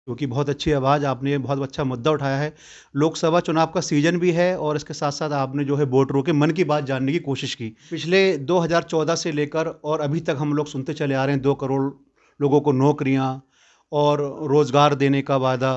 क्योंकि बहुत अच्छी आवाज़ आपने बहुत अच्छा मुद्दा उठाया है। लोकसभा चुनाव का सीज़न भी है और इसके साथ-साथ आपने जो है वोटरों के मन की बात जानने की कोशिश की। पिछले 2014 से लेकर और अभी तक हम लोग सुनते चले आ रहे हैं 2 करोड़ लोगों को नौकरियाँ और रोज़गार देने का वादा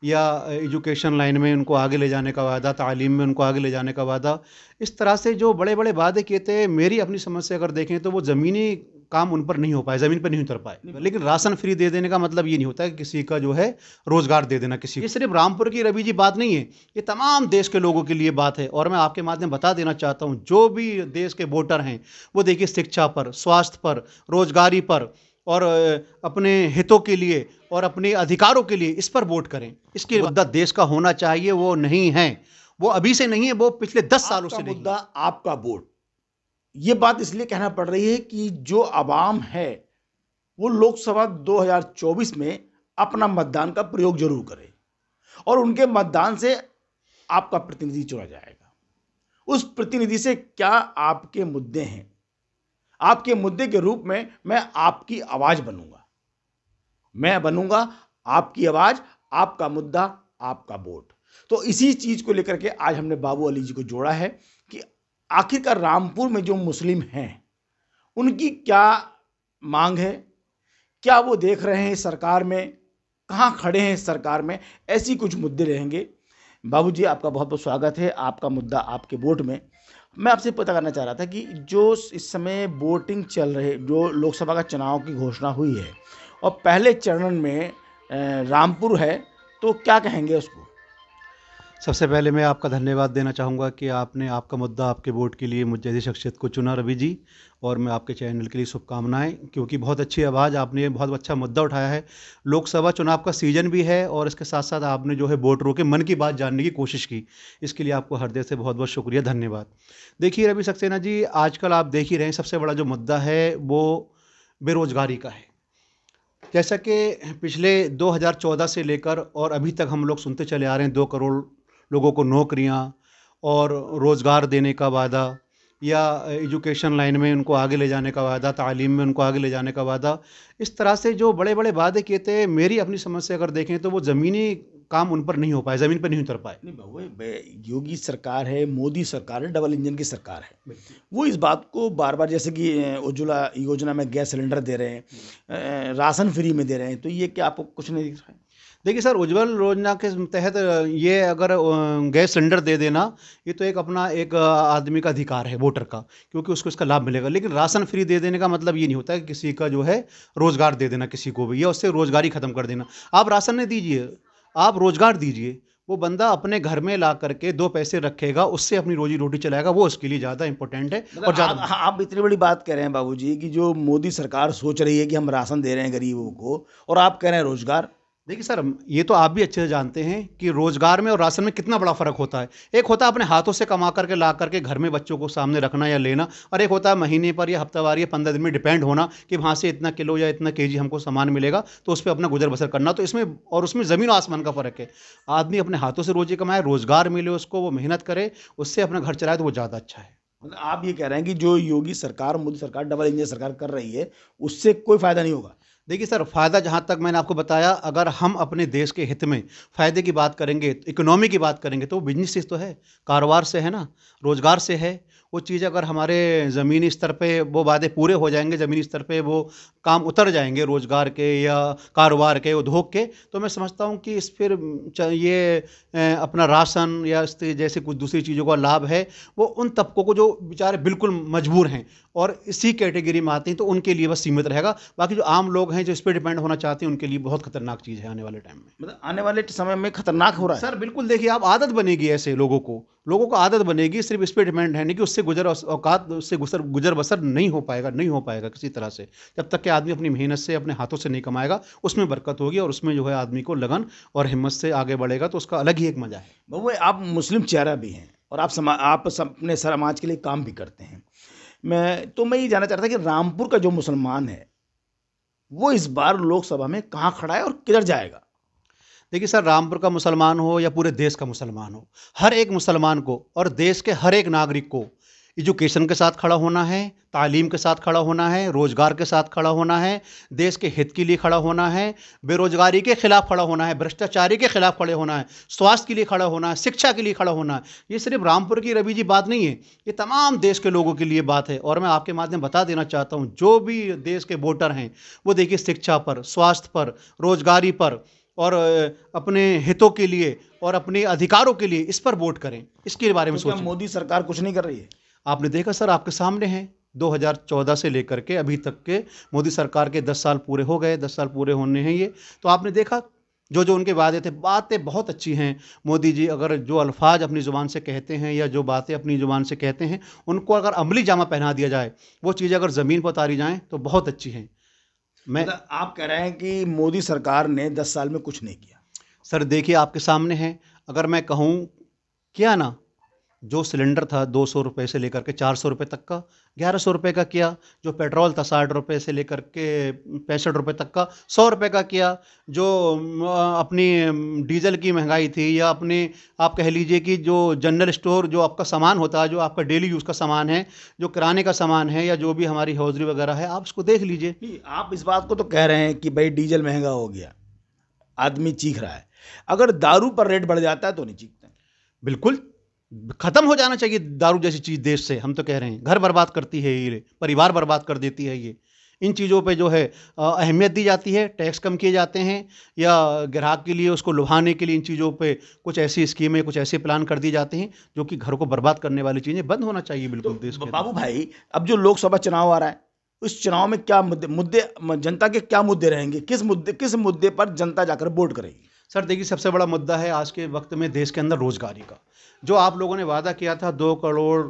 या एजुकेशन लाइन में उनको आगे ले जाने का वादा, तालीम में उनको आगे ले जाने का वादा। इस तरह से जो बड़े-बड़े वादे किए थे, मेरी अपनी समझ से अगर देखें तो वो ज़मीनी काम उन पर नहीं हो पाए, ज़मीन पे नहीं उतर पाए। लेकिन राशन फ्री दे देने का मतलब ये नहीं होता कि किसी का जो है रोज़गार दे देना किसी को। ये सिर्फ़ रामपुर की रवि जी बात नहीं है, ये तमाम देश के लोगों के लिए बात है और मैं आपके माध्यम बता देना चाहता हूँ, जो भी देश के वोटर हैं, वो देखिए शिक्षा पर, स्वास्थ्य पर, रोज़गारी पर और अपने हितों के लिए और अपने अधिकारों के लिए इस पर वोट करें। इसके मुद्दा देश का होना चाहिए, वो नहीं है। वो अभी से नहीं है, वो पिछले 10 सालों आपका से नहीं मुद्दा है। आपका वोट, ये बात इसलिए कहना पड़ रही है कि जो आवाम है वो लोकसभा 2024 में अपना मतदान का प्रयोग जरूर करे और उनके मतदान से आपका प्रतिनिधि चुना जाएगा। उस प्रतिनिधि से क्या आपके मुद्दे हैं, आपके मुद्दे के रूप में मैं आपकी आवाज बनूंगा, मैं बनूंगा आपकी आवाज, आपका मुद्दा, आपका वोट। तो इसी चीज को लेकर के आज हमने बाबू अली जी को जोड़ा है कि आखिरकार रामपुर में जो मुस्लिम हैं उनकी क्या मांग है, क्या वो देख रहे हैं सरकार में, कहाँ खड़े हैं सरकार में, ऐसी कुछ मुद्दे रहेंगे। बाबू जी आपका बहुत बहुत स्वागत है आपका मुद्दा आपके वोट में। मैं आपसे पता करना चाह रहा था कि जो इस समय वोटिंग चल रहे, जो लोकसभा का चुनाव की घोषणा हुई है और पहले चरण में रामपुर है, तो क्या कहेंगे उसको? सबसे पहले मैं आपका धन्यवाद देना चाहूँगा कि आपने आपका मुद्दा आपके वोट के लिए मुझ जैसी शख्सियत को चुना रवि जी और मैं आपके चैनल के लिए शुभकामनाएँ क्योंकि बहुत अच्छी आवाज़ आपने बहुत अच्छा मुद्दा उठाया है। लोकसभा चुनाव का सीज़न भी है और इसके साथ-साथ आपने जो है वोटरों के मन की बात जानने की कोशिश की। इसके लिए आपको हृदय से बहुत-बहुत शुक्रिया, धन्यवाद। देखिए रवि सक्सेना जी, आजकल आप देख ही रहे हैं सबसे बड़ा जो मुद्दा है वो बेरोज़गारी का है। जैसा कि पिछले 2014 से लेकर और अभी तक हम लोग सुनते चले आ रहे हैं 2 करोड़ लोगों को नौकरियाँ और रोज़गार देने का वादा या एजुकेशन लाइन में उनको आगे ले जाने का वादा, तालीम में उनको आगे ले जाने का वादा। इस तरह से जो बड़े-बड़े वादे किए थे, मेरी अपनी समझ से अगर देखें तो वो ज़मीनी काम उन पर नहीं हो पाए, ज़मीन पे नहीं उतर पाए। नहीं बाबू, योगी सरकार है, मोदी सरकार है, डबल इंजन की सरकार है। वो इस बात को बार बार, जैसे कि उज्ज्वला योजना में गैस सिलेंडर दे रहे हैं, राशन फ्री में दे रहे हैं, तो ये क्या आपको कुछ नहीं दिख रहा है? देखिए सर, उज्ज्वल योजना के तहत ये अगर गैस सिलेंडर दे देना, ये तो एक अपना एक आदमी का अधिकार है वोटर का, क्योंकि उसको इसका लाभ मिलेगा। लेकिन राशन फ्री दे देने का मतलब ये नहीं होता कि किसी का जो है रोज़गार दे देना किसी को भी या उससे रोज़गार ही ख़त्म कर देना। आप राशन नहीं दीजिए, आप रोज़गार दीजिए। वो बंदा अपने घर में ला करके 2 पैसे रखेगा, उससे अपनी रोज़ी-रोटी चलाएगा, वो उसके लिए ज़्यादा इम्पोर्टेंट है मतलब और ज़्यादा। आप इतनी बड़ी बात कह रहे हैं बाबूजी कि जो मोदी सरकार सोच रही है कि हम राशन दे रहे हैं गरीबों को, और आप कह रहे हैं रोजगार। देखिए सर, ये तो आप भी अच्छे से जानते हैं कि रोज़गार में और राशन में कितना बड़ा फ़र्क होता है। एक होता है अपने हाथों से कमा करके ला करके घर में बच्चों को सामने रखना या लेना, और एक होता है महीने पर या हफ्तावार या 15 दिन में डिपेंड होना कि वहाँ से इतना किलो या इतना केजी हमको सामान मिलेगा, तो उस पे अपना गुज़र-बसर करना। तो इसमें और उसमें ज़मीन और आसमान का फ़र्क है। आदमी अपने हाथों से रोज़ी कमाए, रोज़गार मिले उसको, वो मेहनत करे, उससे अपना घर चलाए, तो वो ज़्यादा अच्छा है। मतलब आप ये कह रहे हैं कि जो योगी सरकार, मोदी सरकार, डबल इंजन सरकार कर रही है, उससे कोई फायदा नहीं होगा? देखिए सर, फ़ायदा जहाँ तक मैंने आपको बताया, अगर हम अपने देश के हित में फ़ायदे की बात करेंगे, इकोनॉमी की बात करेंगे, तो बिज़नेस से तो है, कारोबार से है ना, रोज़गार से है। वो चीज़ अगर हमारे ज़मीनी स्तर पे वो वादे पूरे हो जाएँगे, ज़मीनी स्तर पे वो काम उतर जाएँगे रोज़गार के या कारोबार के, उद्योग के, तो मैं समझता हूँ कि इस फिर ये अपना राशन या इस जैसे कुछ दूसरी चीज़ों का लाभ है, वो उन तबकों को जो बेचारे बिल्कुल मजबूर हैं और इसी कैटेगरी में आते हैं, तो उनके लिए बस सीमित रहेगा। बाकी जो आम लोग हैं, जो इस पे डिपेंड होना चाहते हैं, उनके लिए बहुत खतरनाक चीज़ है आने वाले टाइम में। मतलब आने वाले समय में खतरनाक हो रहा है? सर बिल्कुल, देखिए आप आदत बनेगी ऐसे लोगों को आदत बनेगी, सिर्फ़ इस पे डिपेंड है नहीं कि उससे औकात उससे गुज़र बसर नहीं हो पाएगा किसी तरह से। जब तक कि आदमी अपनी मेहनत से, अपने हाथों से नहीं कमाएगा, उसमें बरकत होगी और उसमें जो है आदमी को लगन और हिम्मत से आगे बढ़ेगा, तो उसका अलग ही एक मज़ा है। बाबू आप मुस्लिम चेहरा भी हैं और आप अपने समाज के लिए काम भी करते हैं। मैं ये जानना चाह रहा था कि रामपुर का जो मुसलमान है वो इस बार लोकसभा में कहाँ खड़ा है और किधर जाएगा? देखिए सर, रामपुर का मुसलमान हो या पूरे देश का मुसलमान हो, हर एक मुसलमान को और देश के हर एक नागरिक को एजुकेशन के साथ खड़ा होना है, तालीम के साथ खड़ा होना है, रोजगार के साथ खड़ा होना है, देश के हित के लिए खड़ा होना है, बेरोजगारी के खिलाफ खड़ा होना है, भ्रष्टाचारी के खिलाफ खड़े होना है, स्वास्थ्य के लिए खड़ा होना है, शिक्षा के लिए खड़ा होना है। ये सिर्फ रामपुर की रवि जी बात नहीं है, ये तमाम देश के लोगों के लिए बात है। और मैं आपके माध्यम बता देना चाहता हूँ, जो भी देश के वोटर हैं वो देखिए शिक्षा पर, स्वास्थ्य पर, रोजगारी पर और अपने हितों के लिए और अपने अधिकारों के लिए इस पर वोट करें, इसके बारे में तो क्या सोचें। मोदी सरकार कुछ नहीं कर रही है? आपने देखा सर, आपके सामने है 2014 से लेकर के अभी तक के मोदी सरकार के 10 साल पूरे हो गए, 10 साल पूरे होने हैं ये। तो आपने देखा जो जो उनके वादे थे, बातें बहुत अच्छी हैं। मोदी जी अगर जो अल्फाज अपनी ज़ुबान से कहते हैं या जो बातें अपनी ज़ुबान से कहते हैं, उनको अगर अमली जामा पहना दिया जाए, वो चीज़ें अगर ज़मीन पर उतारी जाएँ तो बहुत अच्छी हैं। मैं मतलब आप कह रहे हैं कि मोदी सरकार ने 10 साल में कुछ नहीं किया? सर देखिए आपके सामने है, अगर मैं कहूँ किया ना, जो सिलेंडर था 200 रुपये से लेकर के 400 रुपये तक का, 1100 रुपये का किया। जो पेट्रोल था 60 रुपये से लेकर के 65 रुपये तक का, 100 रुपये का किया। जो अपनी डीजल की महंगाई थी, या अपनी आप कह लीजिए कि जो जनरल स्टोर जो आपका सामान होता है, जो आपका डेली यूज़ का सामान है, जो किराने का सामान है, या जो भी हमारी हौजरी वगैरह है, आप उसको देख लीजिए। नहीं, आप इस बात को तो कह रहे हैं कि भाई डीजल महंगा हो गया, आदमी चीख रहा है। अगर दारू पर रेट बढ़ जाता है तो नहीं चीखते? बिल्कुल खत्म हो जाना चाहिए दारू जैसी चीज़ देश से। हम तो कह रहे हैं, घर बर्बाद करती है ये, परिवार बर्बाद कर देती है ये। इन चीज़ों पे जो है अहमियत दी जाती है, टैक्स कम किए जाते हैं, या ग्राहक के लिए उसको लुभाने के लिए इन चीज़ों पे कुछ ऐसी स्कीमें, कुछ ऐसे प्लान कर दिए जाते हैं जो कि घर को बर्बाद करने वाली चीज़ें बंद होना चाहिए बिल्कुल देश के अंदर। बाबू भाई, अब जो लोकसभा चुनाव आ रहा है, उस चुनाव में क्या मुद्दे जनता के क्या मुद्दे रहेंगे? किस मुद्दे पर जनता जाकर वोट करेगी? सर देखिए, सबसे बड़ा मुद्दा है आज के वक्त में देश के अंदर रोजगारी का। जो आप लोगों ने वादा किया था 2 करोड़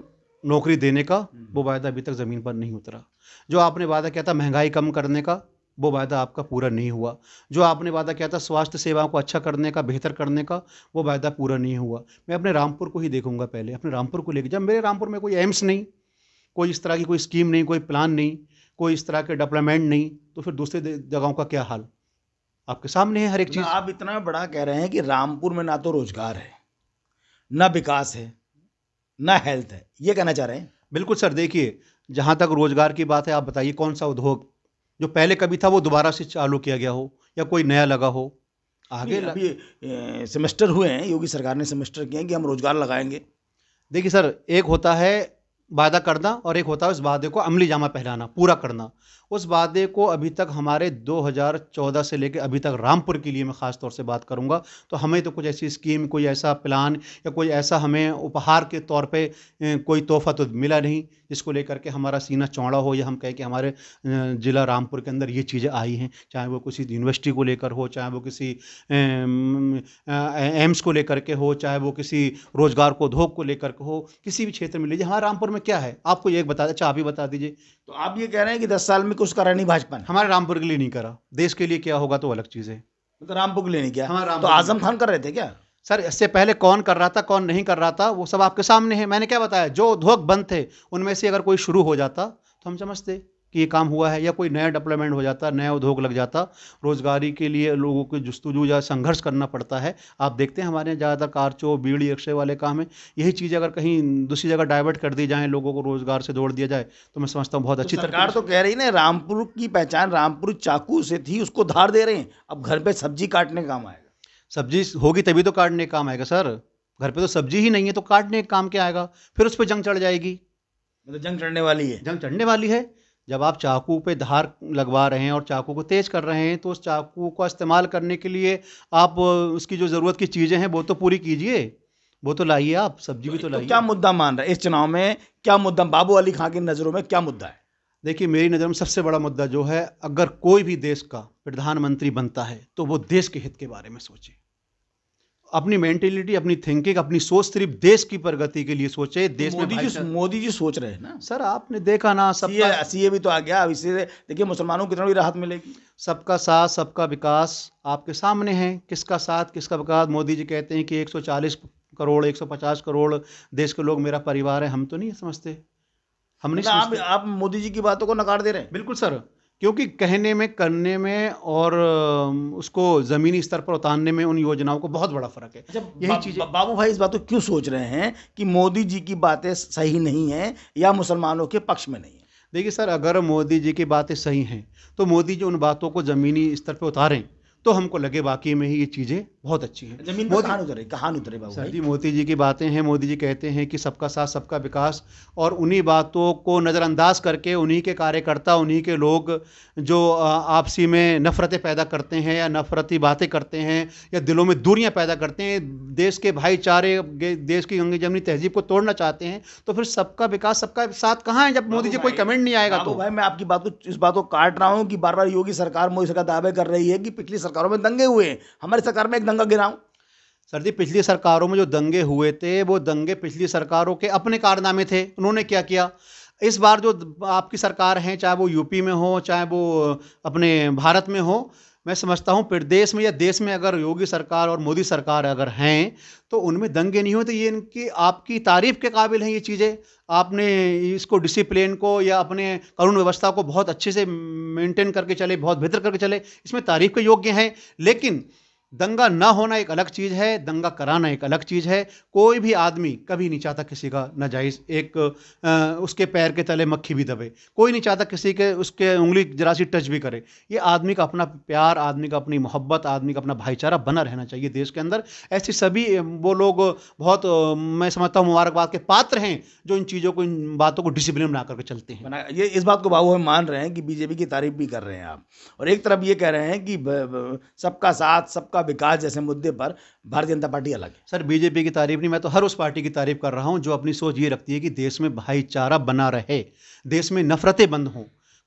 नौकरी देने का, वो वादा अभी तक ज़मीन पर नहीं उतरा। जो आपने वादा किया था महंगाई कम करने का, वो वादा आपका पूरा नहीं हुआ। जो आपने वादा किया था स्वास्थ्य सेवाओं को अच्छा करने का, बेहतर करने का, वो वादा पूरा नहीं हुआ। मैं अपने रामपुर को ही देखूंगा पहले, अपने रामपुर को लेकर। जब मेरे रामपुर में कोई एम्स नहीं, कोई इस तरह की कोई स्कीम नहीं, कोई प्लान नहीं, कोई इस तरह के डेवलपमेंट नहीं, तो फिर दूसरे जगहों का क्या हाल? आपके सामने है हर एक चीज़। आप इतना बड़ा कह रहे हैं कि रामपुर में ना तो रोजगार है, ना विकास है, ना हेल्थ है, ये कहना चाह रहे हैं? बिल्कुल सर, देखिए जहाँ तक रोजगार की बात है, आप बताइए कौन सा उद्योग जो पहले कभी था वो दोबारा से चालू किया गया हो, या कोई नया लगा हो आगे अभी सेमेस्टर हुए हैं, योगी सरकार ने सेमेस्टर किए हैं कि हम रोजगार लगाएंगे। देखिए सर, एक होता है वादा करना और एक होता है उस वादे को अमली जामा पहनाना, पूरा करना। उस वादे को अभी तक हमारे 2014 से लेकर अभी तक रामपुर के लिए मैं ख़ास तौर से बात करूंगा, तो हमें तो कुछ ऐसी स्कीम, कोई ऐसा प्लान, या कोई ऐसा हमें उपहार के तौर पे कोई तोहफा तो मिला नहीं जिसको लेकर के हमारा सीना चौड़ा हो, या हम कहें कि हमारे ज़िला रामपुर के अंदर ये चीज़ें आई हैं। चाहे वो किसी यूनिवर्सिटी को लेकर हो, चाहे वो किसी एम्स को लेकर के हो, चाहे वो किसी रोजगार को, उद्योग को लेकर के हो, किसी भी क्षेत्र में लीजिए। हमारे रामपुर में क्या है आपको ये एक बता, अच्छा आप ही बता दीजिए। तो आप ये कह रहे हैं कि 10 साल में कुछ करा नहीं भाजपा ने? हमारे रामपुर के लिए नहीं करा, देश के लिए क्या होगा तो अलग चीज़ है। तो रामपुर के लिए नहीं किया? हमारे तो रामपुर आजम खान कर रहे थे क्या? सर इससे पहले कौन कर रहा था, कौन नहीं कर रहा था, वो सब आपके सामने है। मैंने क्या बताया, जो उद्योग बंद थे उनमें से अगर कोई शुरू हो जाता तो हम समझते कि ये काम हुआ है, या कोई नया डेवलपमेंट हो जाता, नया उद्योग लग जाता। रोजगारी के लिए लोगों को जुस्तजू या संघर्ष करना पड़ता है। आप देखते हैं हमारे यहाँ ज़्यादातर कारचो, बीड़ी, रिक्शे वाले काम है। यही चीज़ें अगर कहीं दूसरी जगह डाइवर्ट कर दी जाए, लोगों को रोजगार से जोड़ दिया जाए, तो मैं समझता हूँ बहुत अच्छी सरकार तो कह रही ना, रामपुर की पहचान रामपुर चाकू से थी, उसको धार दे रहे हैं। अब घर पे सब्जी काटने का काम आएगा। सब्जी होगी तभी तो काटने का काम आएगा सर। घर पे तो सब्जी ही नहीं है तो काटने का काम क्या आएगा? फिर उस पर जंग चढ़ जाएगी। मतलब जंग चढ़ने वाली है? जंग चढ़ने वाली है। जब आप चाकू पे धार लगवा रहे हैं और चाकू को तेज कर रहे हैं, तो उस चाकू का इस्तेमाल करने के लिए आप उसकी जो ज़रूरत की चीज़ें हैं वो तो पूरी कीजिए, वो तो लाइए, आप सब्जी भी तो लाइए। क्या मुद्दा मान रहे हैं इस चुनाव में? क्या मुद्दा बाबू अली खान की नजरों में क्या मुद्दा है? देखिए मेरी नज़र में सबसे बड़ा मुद्दा जो है, अगर कोई भी देश का प्रधानमंत्री बनता है तो वो देश के हित के बारे में सोचे। अपनी मेंटेलिटी, अपनी थिंकिंग, अपनी सोच सिर्फ देश की प्रगति के लिए सोचे। देश में मोदी जी सोच रहे हैं ना सर, आपने देखा ना, सबका सीए भी तो आ गया। अब इससे देखिए मुसलमानों को कितनी राहत मिलेगी। सबका साथ सबका विकास आपके सामने है। किसका साथ किसका विकास? मोदी जी कहते हैं कि 140 करोड़ 150 करोड़ देश के लोग मेरा परिवार है। हम तो नहीं समझते, हम नहीं समझते। आप मोदी जी की बातों को नकार दे रहे हैं? बिल्कुल सर, क्योंकि कहने में, करने में और उसको ज़मीनी स्तर पर उतारने में उन योजनाओं को बहुत बड़ा फ़र्क है। अच्छा, यही चीज़ें बाबू भाई इस बात को क्यों सोच रहे हैं कि मोदी जी की बातें सही नहीं है या मुसलमानों के पक्ष में नहीं है? देखिए सर, अगर मोदी जी की बातें सही हैं, तो मोदी जी उन बातों को ज़मीनी स्तर पे उतारें, तो हमको लगे वाक़ई में ही ये चीज़ें बहुत अच्छी हैं। जमीन पर मोदी कहाँ उतरे बाबू सर भाई? जी, मोदी जी की बातें हैं, मोदी जी कहते हैं कि सबका साथ, सबका विकास, और उन्हीं बातों को नज़रअंदाज करके उन्हीं के कार्यकर्ता, उन्हीं के लोग जो आपसी में नफ़रतें पैदा करते हैं या नफ़रती बातें करते हैं या दिलों में दूरियां पैदा करते हैं, देश के भाईचारे, देश की गंगी जमनी तहजीब को तोड़ना चाहते हैं, तो फिर सबका विकास, सबका साथ कहाँ है जब मोदी जी कोई कमेंट नहीं आएगा बाबू तो। भाई, मैं आपकी इस बात को काट रहा हूँ कि बार बार योगी सरकार, मोदी सरकार दावे कर रही है कि पिछली सरकारों में दंगे हुए हैं, हमारी सरकार में एक दंगा गिराऊं। सर जी, पिछली सरकारों में जो दंगे हुए थे, वो दंगे पिछली सरकारों के अपने कारनामे थे। उन्होंने क्या किया? इस बार जो आपकी सरकार है, चाहे वो यूपी में हो, चाहे वो अपने भारत में हो, मैं समझता हूँ प्रदेश में या देश में अगर योगी सरकार और मोदी सरकार अगर हैं, तो उनमें दंगे नहीं हुए, तो ये इनकी आपकी तारीफ़ के काबिल हैं ये चीज़ें। आपने इसको, डिसिप्लिन को या अपने कानून व्यवस्था को बहुत अच्छे से मेंटेन करके चले, बहुत बेहतर करके चले, इसमें तारीफ़ के योग्य हैं। लेकिन दंगा ना होना एक अलग चीज़ है, दंगा कराना एक अलग चीज़ है। कोई भी आदमी कभी नहीं चाहता किसी का नाजायज़ उसके पैर के तले मक्खी भी दबे। कोई नहीं चाहता किसी के उसके उँगली ज़रा सी टच भी करे। ये आदमी का अपना प्यार, आदमी का अपनी मोहब्बत, आदमी का अपना भाईचारा बना रहना चाहिए देश के अंदर। ऐसे सभी वो लोग बहुत मैं समझता हूँ मुबारकबाद के पात्र हैं, जो इन चीज़ों को, इन बातों को डिसिप्लिन बना करके चलते हैं। ये इस बात को बाबू भाई मान रहे हैं कि बीजेपी की तारीफ भी कर रहे हैं आप, और एक तरफ ये कह रहे हैं कि सबका साथ, सबका विकास जैसे मुद्दे पर भारतीय जनता पार्टी अलग है। सर, बीजेपी की तारीफ नहीं, मैं तो हर उस पार्टी की तारीफ कर रहा हूं जो अपनी सोच ये रखती है कि देश में भाईचारा बना रहे, देश में नफरतें बंद हों।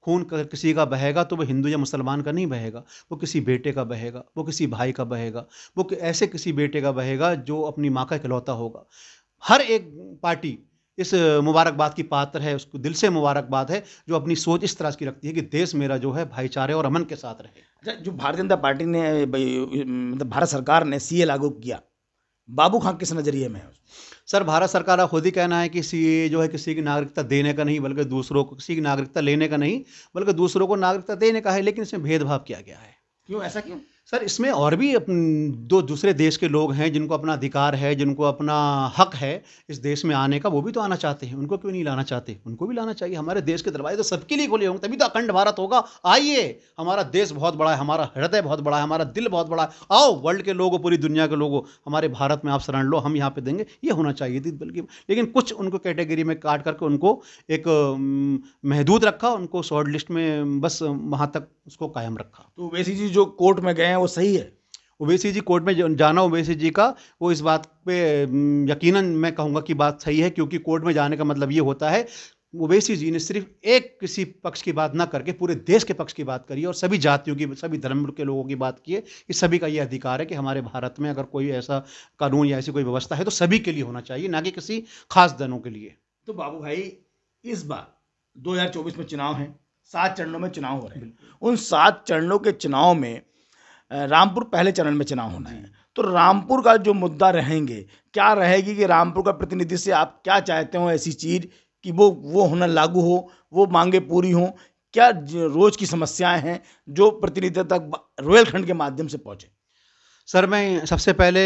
खून किसी का बहेगा तो वो हिंदू या मुसलमान का नहीं बहेगा, वो किसी बेटे का बहेगा, वो किसी भाई का बहेगा, वो ऐसे किसी बेटे का बहेगा जो अपनी माँ का इकलौता होगा। हर एक पार्टी इस मुबारकबाद की पात्र है, उसको दिल से मुबारकबाद है जो अपनी सोच इस तरह की रखती है कि देश मेरा जो है भाईचारे और अमन के साथ रहे। अच्छा, जो भारतीय जनता पार्टी ने मतलब भारत सरकार ने सीए लागू किया, बाबू खां किस नजरिए में है? सर, भारत सरकार का खुद ही कहना है कि सीए जो है किसी की नागरिकता देने का नहीं, बल्कि दूसरों को, किसी की नागरिकता लेने का नहीं, बल्कि दूसरों को नागरिकता देने का है। लेकिन इसमें भेदभाव किया गया है। क्यों, ऐसा क्यों? सर, इसमें और भी दो दूसरे देश के लोग हैं जिनको अपना अधिकार है, जिनको अपना हक है इस देश में आने का, वो भी तो आना चाहते हैं। उनको क्यों नहीं लाना चाहते? उनको भी लाना चाहिए। हमारे देश के दरवाजे तो सबके लिए खुले होंगे, तभी तो अखंड भारत होगा। आइए, हमारा देश बहुत बड़ा है, हमारा हृदय बहुत बड़ा है, हमारा दिल बहुत बड़ा है। आओ, वर्ल्ड के लोगों, पूरी दुनिया के लोगों, हमारे भारत में आप शरण लो, हम यहाँ पे देंगे। ये होना चाहिए थी बल्कि, लेकिन कुछ उनको कैटेगरी में काट करके उनको एक महदूद रखा, उनको शॉर्ट लिस्ट में बस वहाँ तक उसको कायम रखा। तो ओवैसी जी जो कोर्ट में गए हैं वो सही है? ओवैसी जी कोर्ट में जाना, ओवैसी जी का, वो इस बात पे यकीनन मैं कहूँगा कि बात सही है, क्योंकि कोर्ट में जाने का मतलब ये होता है, ओवैसी जी ने सिर्फ एक किसी पक्ष की बात ना करके पूरे देश के पक्ष की बात करी और सभी जातियों की, सभी धर्म के लोगों की बात की है कि सभी का ये अधिकार है कि हमारे भारत में अगर कोई ऐसा कानून या ऐसी कोई व्यवस्था है तो सभी के लिए होना चाहिए, ना कि किसी खास दलों के लिए। तो बाबू भाई, इस बार 2024 में चुनाव है, 7 चरणों में चुनाव हो रहे हैं। उन 7 चरणों के चुनाव में रामपुर पहले चरण में चुनाव होना है, तो रामपुर का जो मुद्दा रहेंगे, क्या रहेगी कि रामपुर का प्रतिनिधि से आप क्या चाहते हो ऐसी चीज कि वो होना लागू हो, वो मांगे पूरी हो? क्या रोज की समस्याएं हैं जो प्रतिनिधि तक रोयलखंड के माध्यम से पहुंचे? सर, मैं सबसे पहले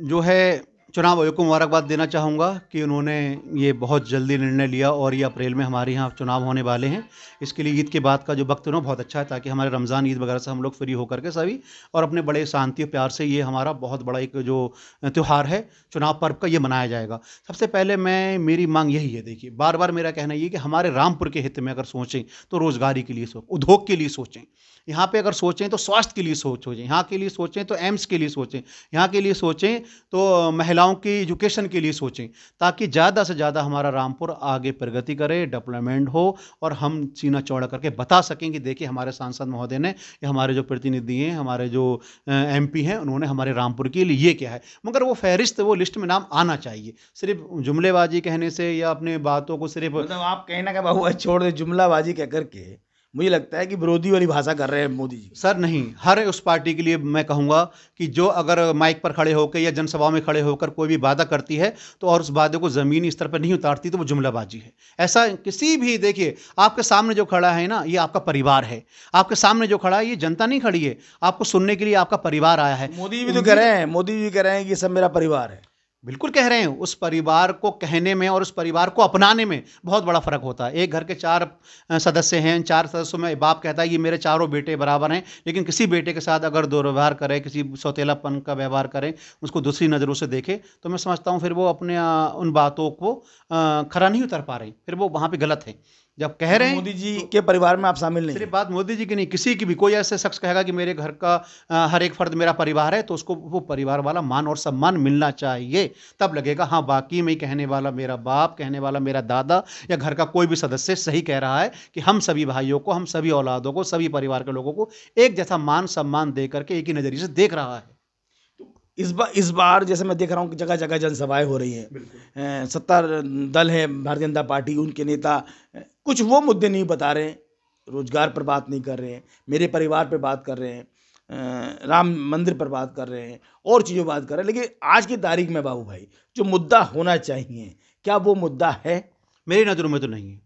जो है चुनाव आयोग को मुबारकबाद देना चाहूँगा कि उन्होंने ये बहुत जल्दी निर्णय लिया और ये अप्रैल में हमारे यहाँ चुनाव होने वाले हैं। इसके लिए ईद के बाद का जो वक्त है ना बहुत अच्छा है, ताकि हमारे रमज़ान ईद वगैरह से हम लोग फ्री होकर के सभी और अपने बड़े शांति और प्यार से ये हमारा बहुत बड़ा एक जो त्यौहार है चुनाव पर्व का, ये मनाया जाएगा। सबसे पहले मेरी मांग यही है, देखिए बार बार मेरा कहना ये कि हमारे रामपुर के हित में अगर सोचें तो रोज़गारी के लिए सोचें, उद्योग के लिए सोचें, यहाँ पे अगर सोचें तो स्वास्थ्य के लिए सोचें, यहाँ के लिए सोचें तो एम्स के लिए सोचें, यहाँ के लिए सोचें तो महिलाओं की एजुकेशन के लिए सोचें, ताकि ज़्यादा से ज़्यादा हमारा रामपुर आगे प्रगति करे, डेवलपमेंट हो और हम सीना चौड़ा करके बता सकें कि देखिए हमारे सांसद महोदय ने या हमारे जो प्रतिनिधि हैं, हमारे जो एमपी हैं, उन्होंने हमारे रामपुर के लिए ये क्या है। मगर वो फहरिस्त, वो लिस्ट में नाम आना चाहिए। सिर्फ जुमलेबाजी कहने से या अपने बातों को सिर्फ मतलब आप कहीं ना कहीं बाबू छोड़ दे जुमलाबाजी कह करके मुझे लगता है कि विरोधी वाली भाषा कर रहे हैं मोदी जी। सर नहीं, हर उस पार्टी के लिए मैं कहूँगा कि जो अगर माइक पर खड़े होकर या जनसभा में खड़े होकर कोई भी वादा करती है तो और उस वादे को ज़मीनी स्तर पर नहीं उतारती तो वो जुमलाबाजी है। ऐसा किसी भी, देखिए आपके सामने जो खड़ा है ना, ये आपका परिवार है। आपके सामने जो खड़ा है ये जनता नहीं खड़ी है, आपको सुनने के लिए आपका परिवार आया है। मोदी जी भी तो कह रहे हैं, मोदी जी कह रहे हैं कि सब मेरा परिवार है। बिल्कुल कह रहे हैं, उस परिवार को कहने में और उस परिवार को अपनाने में बहुत बड़ा फ़र्क होता है। एक घर के 4 सदस्य हैं, 4 सदस्यों में बाप कहता है ये मेरे चारों बेटे बराबर हैं, लेकिन किसी बेटे के साथ अगर दुर्व्यवहार करे, किसी सौतेलापन का व्यवहार करें, उसको दूसरी नज़रों से देखे, तो मैं समझता हूँ फिर वो अपने उन बातों को खरा नहीं उतर पा रहे, फिर वो वहाँ पे गलत है। जब कह रहे हैं मोदी जी के परिवार में आप शामिल नहीं सिर्फ हैं। बात मोदी जी की नहीं, किसी की भी, कोई ऐसे शख्स कहेगा कि मेरे घर का हर एक फर्द मेरा परिवार है, तो उसको वो परिवार वाला मान और सम्मान मिलना चाहिए। तब लगेगा हाँ वाकई में कहने वाला मेरा बाप, कहने वाला मेरा दादा या घर का कोई भी सदस्य सही कह रहा है कि हम सभी भाइयों को, हम सभी औलादों को, सभी परिवार के लोगों को एक जैसा मान सम्मान दे करके एक ही नज़रिए से देख रहा है। इस बार जैसे मैं देख रहा हूँ कि जगह जगह जनसभाएं हो रही हैं। सत्ता दल है भारतीय जनता पार्टी, उनके नेता कुछ वो मुद्दे नहीं बता रहे हैं, रोजगार पर बात नहीं कर रहे हैं, मेरे परिवार पर बात कर रहे हैं, राम मंदिर पर बात कर रहे हैं, और चीज़ों बात कर रहे हैं। लेकिन आज की तारीख में बाबू भाई जो मुद्दा होना चाहिए, क्या वो मुद्दा है? मेरी नज़रों में तो नहीं है।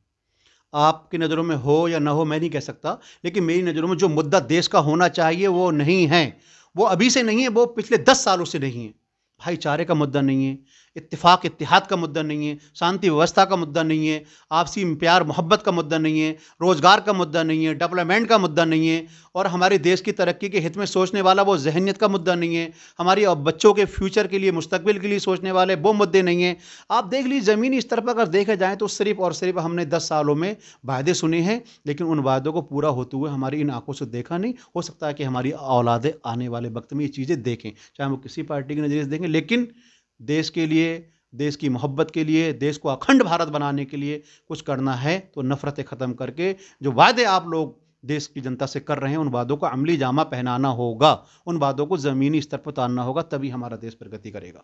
आपकी नज़रों में हो या ना हो मैं नहीं कह सकता, लेकिन मेरी नज़रों में जो मुद्दा देश का होना चाहिए वो नहीं है। वो अभी से नहीं है, वो पिछले 10 सालों से नहीं है। भाईचारे का मुद्दा नहीं है, इत्तेफाक इत्तेहाद का मुद्दा नहीं है, शांति व्यवस्था का मुद्दा नहीं है, आपसी प्यार मोहब्बत का मुद्दा नहीं है, रोज़गार का मुद्दा नहीं है, डेवलपमेंट का मुद्दा नहीं है, और हमारे देश की तरक्की के हित में सोचने वाला वो ज़हनियत का मुद्दा नहीं है, हमारी बच्चों के फ्यूचर के लिए, मुस्तकबिल के लिए सोचने वाले वो मुद्दे नहीं हैं। आप देख लीजिए ज़मीनी स्तर पर अगर देखे जाएँ तो सिर्फ़ और सिर्फ हमने 10 सालों में वादे सुने हैं, लेकिन उन वादों को पूरा होते हुए हमारी इन आँखों से देखा नहीं। हो सकता है कि हमारी औलादें आने वाले वक्त में ये चीज़ें देखें, चाहे वो किसी पार्टी के नज़रिए से देखें, लेकिन देश के लिए, देश की मोहब्बत के लिए, देश को अखंड भारत बनाने के लिए कुछ करना है तो नफ़रतें ख़त्म करके जो वादे आप लोग देश की जनता से कर रहे हैं, उन वादों को अमली जामा पहनाना होगा, उन वादों को ज़मीनी स्तर पर उतारना होगा, तभी हमारा देश प्रगति करेगा।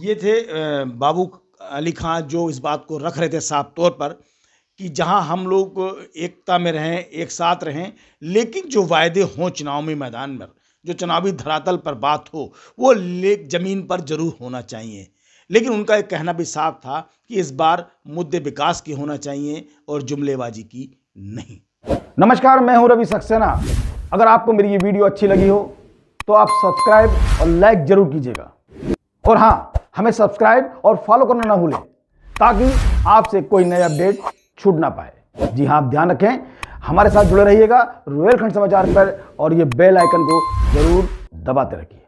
ये थे बाबू अली खां, जो इस बात को रख रहे थे साफ तौर पर कि जहां हम लोग एकता में रहें, एक साथ रहें, लेकिन जो वायदे हों चुनाव में मैदान में, जो चुनावी धरातल पर बात हो, वो ज़मीन पर ज़रूर होना चाहिए। लेकिन उनका एक कहना भी साफ था कि इस बार मुद्दे विकास की होना चाहिए और जुमलेबाजी की नहीं। नमस्कार, मैं हूं रवि सक्सेना। अगर आपको मेरी ये वीडियो अच्छी लगी हो तो आप सब्सक्राइब और लाइक जरूर कीजिएगा, और हाँ, हमें सब्सक्राइब और फॉलो करना ना भूलें ताकि आपसे कोई नया अपडेट छूट ना पाए। जी हाँ, आप ध्यान रखें, हमारे साथ जुड़े रहिएगा रुहेलखंड समाचार पर, और ये बेल आइकन को जरूर दबाते रखिए।